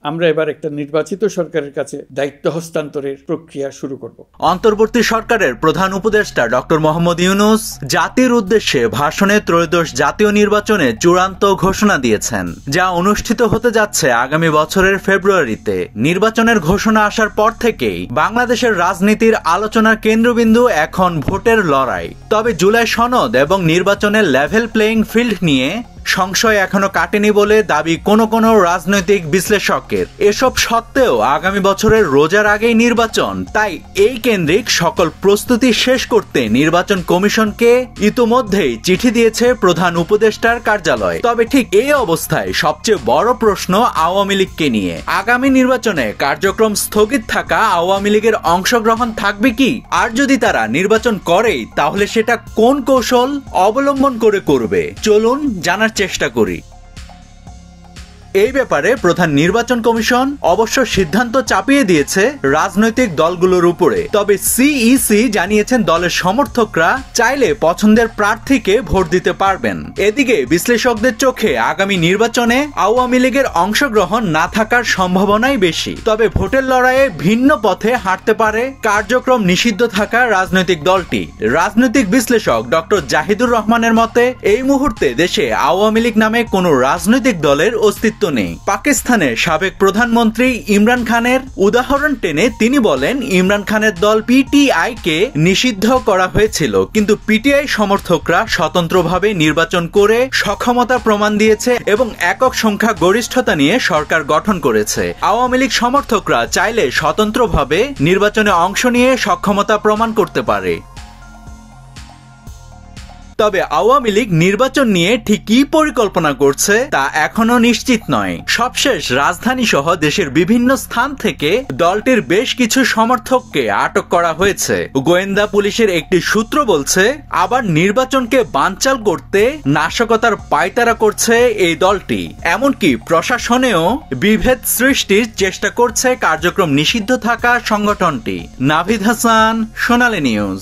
আমরা এবার একটা নির্বাচিত সরকারের কাছে দায়িত্ব হস্তান্তরের প্রক্রিয়া শুরু করব। অন্তর্বর্তী সরকারের প্রধান উপদেষ্টা ডক্টর মোহাম্মদ ইউনূস জাতির উদ্দেশ্যে ভাষণে ত্রয়োদশ জাতীয় নির্বাচনে চূড়ান্ত ঘোষণা দিয়েছেন, যা অনুষ্ঠিত হতে যাচ্ছে আগামী বছরের ফেব্রুয়ারিতে। নির্বাচনের ঘোষণা আসার পর থেকেই বাংলাদেশের রাজনীতির আলোচনার কেন্দ্রবিন্দু এখন ভোটের লড়াই। তবে জুলাই সনদ এবং নির্বাচনের লেভেল প্লেইং ফিল্ড নিয়ে সংশয় এখনো কাটেনি বলে দাবি কোনো রাজনৈতিক বিশ্লেষকের। এসব সত্ত্বেও আগামী বছরের রোজার আগেই নির্বাচন, তাই এই কেন্দ্রিক সকল প্রস্তুতি শেষ করতে নির্বাচন কমিশনকে ইতোমধ্যেই চিঠি দিয়েছে প্রধান উপদেষ্টার কার্যালয়। তবে ঠিক এই অবস্থায় সবচেয়ে বড় প্রশ্ন আওয়ামী লীগকে নিয়ে। আগামী নির্বাচনে কার্যক্রম স্থগিত থাকা আওয়ামী লীগের অংশগ্রহণ থাকবে কি? আর যদি তারা নির্বাচন করে তাহলে সেটা কোন কৌশল অবলম্বন করে করবে? চলুন জানার চেষ্টা করি। এই ব্যাপারে প্রধান নির্বাচন কমিশন অবশ্য সিদ্ধান্ত চাপিয়ে দিয়েছে রাজনৈতিক দলগুলোর উপরে। তবে সিইসি জানিয়েছেন দলের সমর্থকরা চাইলে পছন্দের প্রার্থীকে ভোট দিতে পারবেন। এদিকে বিশ্লেষকদের চোখে আগামী নির্বাচনে আওয়ামী লীগের অংশগ্রহণ না থাকার সম্ভাবনাই বেশি। তবে ভোটের লড়াইয়ে ভিন্ন পথে হাঁটতে পারে কার্যক্রম নিষিদ্ধ থাকা রাজনৈতিক দলটি। রাজনৈতিক বিশ্লেষক ডক্টর জাহিদুর রহমানের মতে এই মুহূর্তে দেশে আওয়ামী লীগ নামে কোনো রাজনৈতিক দলের অস্তিত্ব নেই। পাকিস্তানের সাবেক প্রধানমন্ত্রী ইমরান খানের উদাহরণ টেনে তিনি বলেন, ইমরান খানের দল পিটিআই কে নিষিদ্ধ করা হয়েছিল, কিন্তু পিটিআই সমর্থকরা স্বতন্ত্রভাবে নির্বাচন করে সক্ষমতা প্রমাণ দিয়েছে এবং একক সংখ্যা গরিষ্ঠতা নিয়ে সরকার গঠন করেছে। আওয়ামী লীগ সমর্থকরা চাইলে স্বতন্ত্রভাবে নির্বাচনে অংশ নিয়ে সক্ষমতা প্রমাণ করতে পারে। তবে আওয়ামী লীগ নির্বাচন নিয়ে ঠিক কি পরিকল্পনা করছে তা এখনো নিশ্চিত নয়। সবশেষ রাজধানী সহ দেশের বিভিন্ন স্থান থেকে দলটির বেশ কিছু সমর্থককে আটক করা হয়েছে। গোয়েন্দা পুলিশের একটি সূত্র বলছে, আবার নির্বাচনকে বানচাল করতে নাশকতার পায়তারা করছে এই দলটি। এমনকি প্রশাসনেও বিভেদ সৃষ্টির চেষ্টা করছে কার্যক্রম নিষিদ্ধ থাকা সংগঠনটি। নাভিদ হাসান, সোনালী নিউজ।